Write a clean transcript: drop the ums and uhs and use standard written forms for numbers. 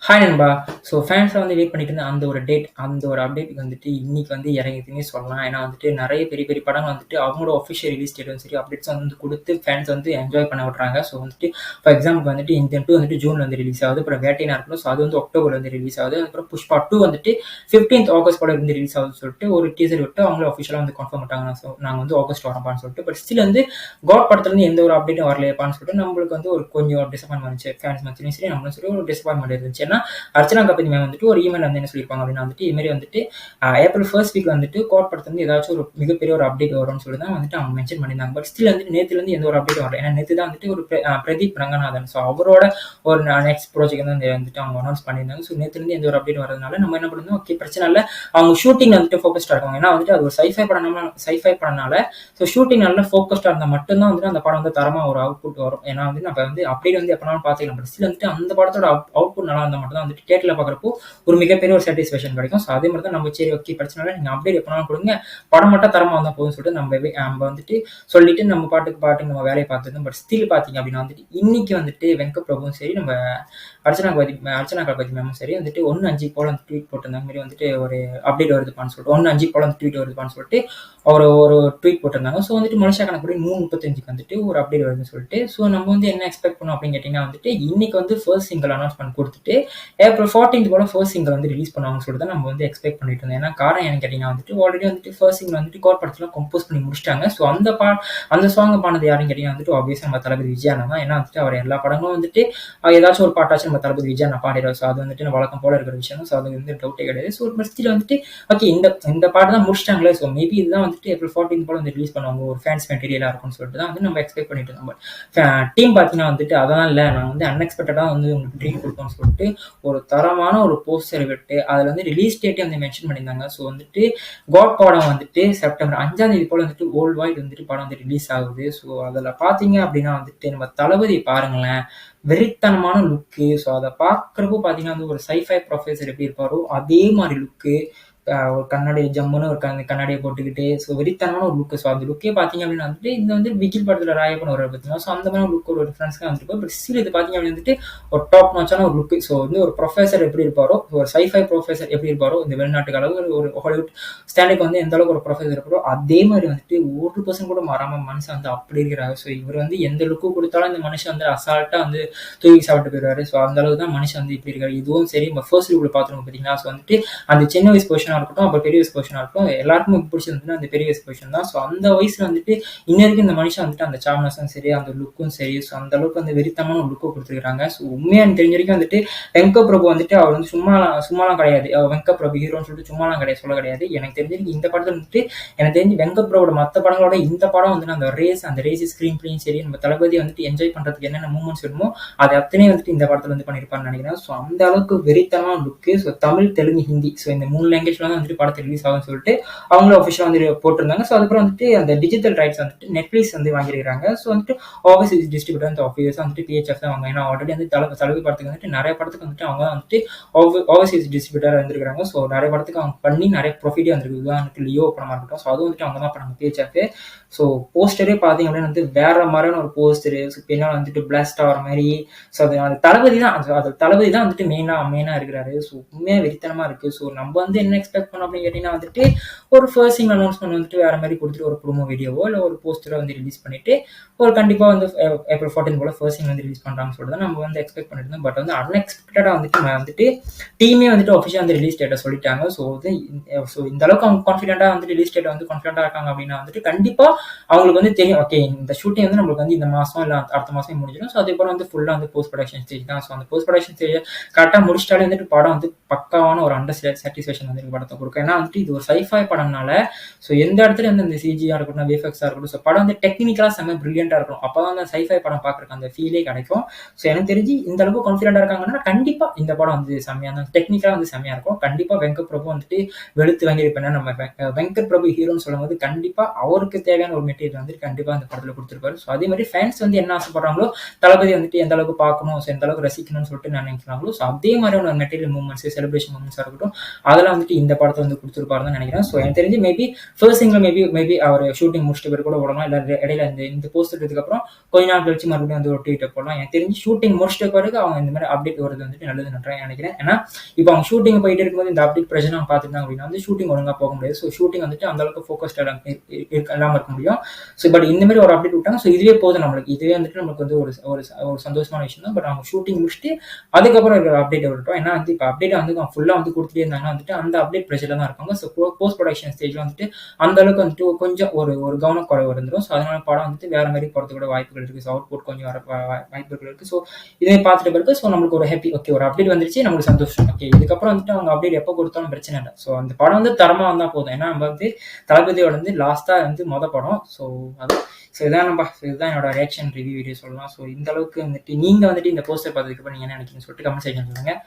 Hi நண்பா. So ஃபேன்ஸ்லாம் வந்து wait பண்ணிட்டு இருந்த அந்த ஒரு அப்டேட்டுக்கு வந்துட்டு இன்னைக்கு வந்து இறங்கிதுன்னே சொல்லலாம். ஏன்னா வந்துட்டு நெறைய பெரிய பெரிய படங்கள் வந்துட்டு அவங்களோட ஆஃபிஷியல் ரிலீஸ் டேட்டும் சரி, அப்டேட்ஸ் வந்து குடுத்து ஃபேன்ஸ் வந்து என்ஜாய் பண்ண விடுறாங்க. ஸோ வந்துட்டு ஃபார் எக்ஸாம்பிள் வந்துட்டு இந்தியன் 2 வந்துட்டு ஜூன்ல வந்து ரிலீஸ் ஆகுது. அப்புறம் வேட்டையனா இருக்கட்டும். ஸோ அது வந்து அக்டோபர்ல வந்து ரிலீஸ் ஆகுது. அதுக்கப்புறம் புஷ்பா 2 வந்துட்டு 15th ஆகஸ்ட் போல வந்து ரிலீஸ் ஆகுதுன்னு சொல்லிட்டு ஒரு டீசர் விட்டு அவங்களே ஆஃபிஷியலா வந்து கன்ஃபார்ம் பண்ணிட்டாங்க. ஸோ நாங்க வந்து ஆகஸ்ட் வரோம்ப்பான்னு சொல்லிட்டு. பட் ஸ்டில் வந்து காட் படத்துலருந்து எந்த ஒரு அப்டேட்டும் வரலையேப்பான்னு சொல்லிட்டு நம்மளுக்கு வந்து ஒரு கொஞ்சம் டிசப்பாயின்ட்மெண்ட் இருந்துச்சு. ஃபேன்ஸ் மத்தியிலும் சரி, நம்மளும் சரி ஒரு டிசப்பாயின்ட்மெண்ட் இருந்துச்சு. ஏன்னா அர்ச்சனா கபடி மேம் வந்துட்டு ஒரு ஈமெயில் வந்து என்ன சொல்லியிருப்பாங்க அப்படின்னா வந்துட்டு இது மாதிரி வந்துட்டு ஏப்ரல் ஃபர்ஸ்ட் வீக்ல வந்துட்டு கோட் படத்துல இருந்து ஏதாச்சும் ஒரு மிகப்பெரிய ஒரு அப்டேட் வரும்னு சொல்லி தான் வந்துட்டு அவங்க மென்ஷன் பண்ணியிருந்தாங்க. பட் ஸ்டில் வந்துட்டு நேத்துல இருந்து எந்த ஒரு அப்டேட் வரல. ஏன்னா நேத்து தான் வந்துட்டு ஒரு பிரதீப் ரங்கநாதன், ஸோ அவரோட ஒரு நெக்ஸ்ட் ப்ராஜெக்ட் வந்து வந்துட்டு அவங்க அனௌன்ஸ் பண்ணியிருந்தாங்க. ஸோ நேத்துல இருந்து எந்த ஒரு அப்டேட் வரதுனால நம்ம என்ன பண்ணணும், ஓகே பிரச்சனை இல்லை, அவங்க ஷூட்டிங் வந்துட்டு ஃபோக்கஸ்டா இருக்காங்க. ஏன்னா வந்துட்டு அது ஒரு சைஃபை படம்னால ஸோ ஷூட்டிங் நல்லா ஃபோக்கஸ்டா இருந்தால் மட்டும்தான் வந்துட்டு அந்த படம் வந்து தரமா ஒரு அவுட்புட் வரும். ஏன்னா வந்து நம்ம வந்து அப்டேட் வந்து எப்பனாலும் பார்த்துக்கலாம். பட் ஸ்டில் வந்துட்டு அந்த படத்தோட அவுட்புட் நல்லா இருந்தால் மட்டும் தான் வந்துட்டு தியேட்டர்ல பார்க்குறப்போ ஒரு மிகப்பெரிய ஒரு சாட்டிஸ்ஃபேக்ஷன் கிடைக்கும். ஸோ அதே மாதிரி தான் நம்ம சரி ஓகே பிரச்சனை இல்லை, நீங்கள் அப்டேட் எப்போனாலும் கொடுங்க, படம் மட்டும் தரமாக வந்தால் போதும்னு சொல்லிட்டு நம்ம வந்துட்டு சொல்லிட்டு நம்ம பாட்டுக்கு நம்ம வேலையை பார்த்துருந்தோம். பட் ஸ்டில் பார்த்தீங்க அப்படின்னா வந்துட்டு இன்னைக்கு வந்துட்டு வெங்கட் பிரபுவும் சரி, நம்ம அர்ச்சனா கல்பதி மேமும் சரி வந்துட்டு 1/5 போல வந்து ட்வீட் போட்டிருந்தாங்க. மாதிரி வந்துட்டு ஒரு அப்டேட் வருதுப்பான்னு சொல்லிட்டு 1/5 போல வந்து ட்வீட் வருதுப்பான்னு சொல்லிட்டு ஒரு ட்வீட் போட்டிருந்தாங்க. ஸோ வந்துட்டு மனுஷா கணக்கு 3:35 வந்துட்டு ஒரு அப்டேட் வருதுன்னு சொல்லிட்டு. ஸோ நம்ம வந்து என்ன எக்ஸ்பெக்ட் பண்ணோம் அப்படின்னு கேட்டிங்கன்னா வந்துட்டு இன்னைக்கு வந்து ஃபர்ஸ்ட் சிங்கிள் அனௌன்ஸ்மெண்ட் கொடுத்துட்டு ஏப்ரல் 14th போல ஃபர்ஸ்ட் சிங்கிள் வந்து ரிலீஸ் பண்ணுவாங்கன்னு சொல்லிட்டு தான் நம்ம வந்து எக்ஸ்பெக்ட் பண்ணிட்டு இருந்தோம். ஏன்னா காரணம் என்ன கேட்டிங்கன்னா வந்துட்டு ஆல்ரெடி வந்துட்டு ஃபர்ஸ்ட் சிங்கிள் வந்துட்டு கோர் படத்துல கம்போஸ் பண்ணி முடிச்சிட்டாங்க. ஸோ அந்த சாங் பானது யாருன்னு கேட்டிங்கன்னா வந்துட்டு ஆப்வியஸாக நம்ம தளபதி விஜய் அண்ணா தான். ஏன்னா வந்துட்டு அவர் எல்லா படங்களும் வந்துட்டு ஏதாச்சும் ஒரு பாட்டாச்சும் நம்ம தளபதி விஜய் அண்ணா பாடிடுவார். ஸோ அது வந்துட்டு வழக்கம் போல இருக்கிற விஷயம். ஸோ அது வந்து டவுட்டே கிடையாது. ஸோ பஸ்டில் வந்துட்டு ஓகே இந்த பாட்டு தான் முடிச்சிட்டாங்களே, ஸோ மேபி இதுதான் வந்துட்டு ஏப்ரல் 14th போல வந்து ரிலீஸ் பண்ணுவாங்க, ஒரு ஃபேன்ஸ் மெட்டீரியலாக இருக்கும்னு சொல்லிட்டு தான் வந்து நம்ம எக்ஸ்பெக்ட் பண்ணிட்டு இருந்தோம். பட் டீம் பார்த்தீங்கன்னா வந்துட்டு அதெல்லாம் இல்லை, நான் வந்து அன்எக்ஸ்பெக்டடாக வந்து உங்களுக்கு ட்ரீட் கொடுப்போம்னு சொல்லிட்டு ஒரு தரமான ஒரு போஸ்டர் விட்டு அதில் வந்து ரிலீஸ் டேட்டே வந்து மென்ஷன் பண்ணியிருந்தாங்க. ஸோ வந்துட்டு காட் படம் வந்துட்டு செப்டம்பர் 5ஆம் தேதி போல் வந்துட்டு வேர்ல்டு வைட் வந்துட்டு படம் வந்து ரிலீஸ் ஆகுது. ஸோ அதில் பார்த்தீங்க அப்படின்னா வந்துட்டு நம்ம தளபதி பாருங்களேன், வெறித்தனமான லுக்கு. ஸோ அதை பார்க்குறப்போ பார்த்தீங்கன்னா வந்து ஒரு சைஃபை ப்ரொஃபஸர் எப்படி இருப்பாரோ அதே மாதிரி லுக்கு, ஒரு கண்ணாடி ஜம்முன்னு ஒரு கண்ணாடியை போட்டுக்கிட்டு ஸோ வெறித்தனமான ஒரு லுக்கு. ஸோ அந்த லுக்கே பார்த்தீங்க அப்படின்னா வந்துட்டு இந்த வந்து விக்கில் படத்தில் ராயப்பன் ஒரு பார்த்தீங்கன்னா ஸோ அந்த மாதிரி லுக் ஒரு டிஃப்ரென்ஸ்க்காக வந்துருப்போம். பட் ஸ்டில் இது பார்த்தீங்க அப்படின்னு வந்துட்டு ஒரு டாப் நாச்சான ஒரு லுக்கு. ஸோ வந்து ஒரு ப்ரொஃபஸர் எப்படி இருப்பாரோ, ஒரு சைஃபை ப்ரொஃபஸர் எப்படி இருப்பாரோ, இந்த வெளிநாட்டுக்கு அளவு ஒரு ஹாலிவுட் ஸ்டாண்டர்டுக்கு வந்து எந்த அளவுக்கு ஒரு ப்ரொஃபஸர் இருப்பாரோ அதே மாதிரி வந்துட்டு 1% கூட மாறாமல் மனுஷன் வந்து அப்படி இருக்கிறாரு. ஸோ இவர் வந்து எந்த லுக்கு கொடுத்தாலும் இந்த மனுஷன் வந்து அசால்ட்டாக வந்து தூக்கி சாப்பிட்டு போயிடுவாரு. ஸோ அந்த அளவுக்கு தான் மனுஷன் வந்து இப்படி இருக்காரு. இதுவும் சரி, நம்ம ஃபர்ஸ்ட் லுக்கில் பார்த்துருக்கோம் பார்த்தீங்கன்னா. ஸோ வந்துட்டு அந்த சின்ன வயசு பொசிஷனாக இருக்கட்டும், அப்புறம் பெரிய வயசு பொசிஷனாக இருக்கட்டும், எல்லாருக்கும் பிடிச்சிருந்ததுன்னா அந்த பெரிய வயசு பொசிஷன் தான். ஸோ அந்த வயசுல வந்துட்டு இன்னைக்கு இந்த மனுஷன் வந்துட்டு அந்த சார்ம்னஸும் சரி, அந்த லுக்கும் சரி, ஸோ அந்த அளவுக்கு வந்து வெறித்தமான ஒரு லுக்கு கொடுத்துருக்காங்க. ஸோ உண்மையாக எனக்கு தெரிஞ்ச வரைக்கும் வந்துட்டு வெங்கட் பிரபு வந்துட்டு அவர் வந்து சும்மாலாம் கிடையாது. வெங்கட் பிரபு ஹீரோன்னு சொல்லிட்டு சும்மாலாம் கிடையாது, சொல்ல கிடையாது. எனக்கு தெரிஞ்சிருக்கு இந்த படத்தில் வந்துட்டு எனக்கு தெரிஞ்சு வெங்கட் பிரபுவோட மற்ற படங்களோட இந்த படம் வந்து அந்த ரேஸ் ஸ்க்ரீன் பிளேயும் சரி, நம்ம தளபதி வந்துட்டு என்ஜாய் பண்றதுக்கு என்னென்ன மூமெண்ட்ஸ் வேணுமோ அது அத்தனை வந்துட்டு இந்த படத்துல வந்து பண்ணியிருப்பான்னு நினைக்கிறேன். ஸோ அந்த அளவுக்கு வெறித்தனமான லுக்கு. ஸோ தமிழ், தெலுங்கு, ஹிந்தி, ஸோ இந்த 3 லாங்குவேஜ்ல தான் வந்துட்டு படத்தை ரிலீஸ் ஆகும்னு சொல்லிட்டு அவங்களும் அஃபிஷியலாக வந்து போட்டிருந்தாங்க. ஸோ அதுக்கப்புறம் வந்துட்டு அந்த டிஜிட்டல் ரைட்ஸ் வந்துட்டு நெட்ஃப்ளிக்ஸ் வந்து வாங்கியிருக்காங்க. ஸோ வந்துட்டு ஓவர்சீஸ் டிஸ்ட்ரிபியூட்டர் வந்து ஆஃபீஸாக வந்துட்டு பிஹெச்எஃப் தான் வாங்க. ஏன்னா ஆல்ரெடி வந்து தளபதி படத்துக்கு வந்துட்டு நிறைய படத்துக்கு வந்துட்டு அவங்க வந்துட்டு ஓவர்சீஸ் டிஸ்ட்ரிபியூட்டர் வந்துருக்காங்க. ஸோ நிறைய படத்துக்கு அவங்க பண்ணி நிறைய ப்ராஃபிட்டே வந்துருக்கு. வந்துட்டு லியோ படமாக இருக்கட்டும், ஸோ அதுவும் வந்துட்டு அவங்க தான் பண்ணாங்க பிஹெச்எஃப். ஸோ போஸ்டரே பார்த்தீங்க அப்படின்னா வந்து வேற மாதிரியான ஒரு போஸ்டரு. ஸோ பின்னால் வந்துட்டு பிளாஸ்ட் ஆகிற மாதிரி. ஸோ அது தளபதி தான் வந்துட்டு மெயினாக இருக்கிறாரு. ஸோ உண்மையாக வெறித்தனமாக இருக்குது. ஸோ நம்ம வந்து என்ன எக்ஸ்பெக்ட் பண்ணோம் அப்படின்னு கேட்டிங்கன்னா வந்துட்டு ஒரு ஃபர்ஸ்ட் சிங்கிள் அனௌன்ஸ்மெண்ட் வந்துட்டு வேற மாதிரி கொடுத்துட்டு ஒரு ப்ரோமோ வீடியோவோ இல்லை ஒரு போஸ்டரோ வந்து ரிலீஸ் பண்ணிட்டு ஒரு கண்டிப்பாக வந்து ஏப்ரல் 14 போல ஃபர்ஸ்ட் சிங்கிள் வந்து ரிலீஸ் பண்ணுறாங்கன்னு சொல்லிட்டு தான் நம்ம வந்து எக்ஸ்பெக்ட் பண்ணிட்டு இருந்தோம். பட் வந்து அன்எக்ஸ்பெக்டடாக வந்துட்டு டீமே வந்துட்டு ஆஃபிஷியலாக வந்து ரிலீஸ் டேட்டை சொல்லிட்டாங்க. ஸோ இந்த அளவுக்கு அவங்க கான்ஃபிடென்ட்டாக வந்து ரிலீஸ் டேட்டை வந்து கான்ஃபிடென்ட்டாக இருக்காங்க அப்படின்னா வந்துட்டு கண்டிப்பாக அவங்களுக்கு வந்து தெரியும், ஓகே இந்த ஷூட்டிங் வந்து நம்மளுக்கு வந்து இந்த மாதம் இல்லை அடுத்த மாதம் முடிஞ்சிடும். ஸோ அதுக்கப்புறம் வந்து ஃபுல்லாக வந்து போஸ்ட் ப்ரொடக்ஷன் ஸ்டேஜ் தான். ஸோ அந்த போஸ்ட் ப்ரொடக்ஷன் ஸ்டேஜ் கரெக்டாக முடிச்சிட்டாலே வந்துட்டு படம் வந்து பக்காவான ஒரு அண்டர் சாட்டிஸ்ஃபேக்ஷன் வந்து படத்தை கொடுக்கும். ஏன்னா வந்துட்டு இது ஒரு சைஃபை படம்னால ஸோ எந்த இடத்துல வந்து இந்த சிஜியாக இருக்கட்டும், விஎஃப்எக்ஸாக இருக்கட்டும், ஸோ படம் வந்து டெக்னிக்கலாக செம்ம பிரில்லியண்டாக இருக்கும். அப்போ தான் அந்த சைஃபை படம் பார்க்குறக்கு அந்த ஃபீலே கிடைக்கும். ஸோ எனக்கு தெரிஞ்சு இந்த அளவுக்கு கான்ஃபிடென்ட்டாக இருக்காங்கன்னா கண்டிப்பாக இந்த படம் வந்து செம்மையாக தான், டெக்னிக்கலாக வந்து செம்மையாக இருக்கும். கண்டிப்பாக வெங்கட் பிரபு வந்துட்டு வெளுத்து வாங்கியிருப்பேன். நம்ம வெங்கட் பிரபு ஹீரோன்னு சொல்லும் போது கண்டிப்பாக அவருக்கு தேவையான ஒரு மெட்டீரியல் வந்து கண்டிப்பாக அந்த படத்தில் கொடுத்துருப்பாரு. ஸோ அதே மாதிரி ஃபேன்ஸ் வந்து என்ன ஆசைப்படுறாங்களோ, தளபதி வந்துட்டு எந்த அளவுக்கு பார்க்கணும், ஸோ எந்த அளவுக்கு ரசிக்கணும்னு சொல்லிட்டு நினைக்கிறாங்களோ, ஸோ அதே மாதிரியான மெட்டீரியல் மூமெண்ட்ஸ், செலிப்ரேஷன் மூமெண்ட்ஸாக இருக்கட்டும், அதெல்லாம் வந்துட்டு இந்த படத்தை வந்து கொடுத்துருப்பாருன்னு நினைக்கிறேன். ஸோ எனக்கு தெரிஞ்சு மேபி ஃபர்ஸ்ட் சிங்கிள் மேபி அவர் ஷூட்டிங் முடிச்சிட்ட பேர் கூட விடலாம், இல்லை இடையில இந்த போஸ்ட் எடுத்ததுக்கப்புறம் கொஞ்ச நாள் கழிச்சு மறுபடியும் வந்து ஒரு ட்வீட்டை போடலாம். எனக்கு தெரிஞ்சு ஷூட்டிங் முடிச்சிட்ட பிறகு அவங்க இந்த மாதிரி அப்டேட் வருது வந்துட்டு நல்லது நினைக்கிறேன். ஏன்னா இப்போ அவங்க ஷூட்டிங் போயிட்டு இருக்கும்போது இந்த அப்டேட் பிரச்சனை அவங்க பார்த்துருந்தாங்க அப்படின்னா வந்து ஷூட்டிங் ஒழுங்காக போக முடியாது. ஸோ ஷூட்டிங் வந்துட்டு அந்த அளவுக்கு ஃபோக்கஸ்ட் இல்லாமல் இருக்க முடியும். ஸோ பட் இந்த மாதிரி ஒரு அப்டேட் விட்டாங்க. ஸோ இதுவே போதும் நம்மளுக்கு, இதுவே வந்துட்டு நமக்கு வந்து ஒரு சந்தோஷமான விஷயம் தான். பட் அவங்க ஷூட்டிங் முடிச்சுட்டு அதுக்கப்புறம் இருக்கிற அப்டேட் விட்டோம். ஏன்னா வந்து இப்போ அப்டேட் வந்து ஃபுல்லாக வந்து கொடுத்துட்டே இருந்தாங்கன்னா வந்துட்டு அந்த அப்டேட் ப்ரெஷரில் தான் இருப்பாங்க. ஸோ போஸ்ட் ப்ரொடக்ஷன் ஸ்டேஜில் வந்துட்டு அந்த அளவுக்கு வந்துட்டு கொஞ்சம் ஒரு கவனக்குறைவு இருந்துடும். ஸோ அதனால படம் வந்துட்டு வேற மாதிரி போகிறதுக்கு கூட வாய்ப்புகள் இருக்குது. ஸோ அவுட்புட் கொஞ்சம் வர வாய்ப்புகள் இருக்குது. ஸோ இதை பார்த்துட்டு பிறகு ஸோ நம்மளுக்கு ஒரு ஹாப்பி, ஓகே ஒரு அப்டேட் வந்துருச்சு, நம்மளுக்கு சந்தோஷம். ஓகே இதுக்கப்புறம் வந்துட்டு அவங்க அப்டேட் எப்போ கொடுத்தாலும் பிரச்சனை இல்லை. ஸோ அந்த படம் வந்து தரமாக வந்தால் போதும். ஏன்னா நம்ம வந்து தளபதியோட வந்து லாஸ்ட்டாக வந்து படம். ஸோ அது இதுதான் என்னோட ரியாக்ஷன் ரிவ்யூ வீடியோ சொல்லலாம். ஸோ இந்த அளவுக்கு வந்துட்டு நீங்கள் வந்துட்டு இந்த போஸ்டர் பார்த்ததுக்கப்புறம் நீங்கள் என்ன நினைக்கிறீங்கன்னு சொல்லிட்டு கமெண்ட் செக்ஷன் சொல்லுங்கள்.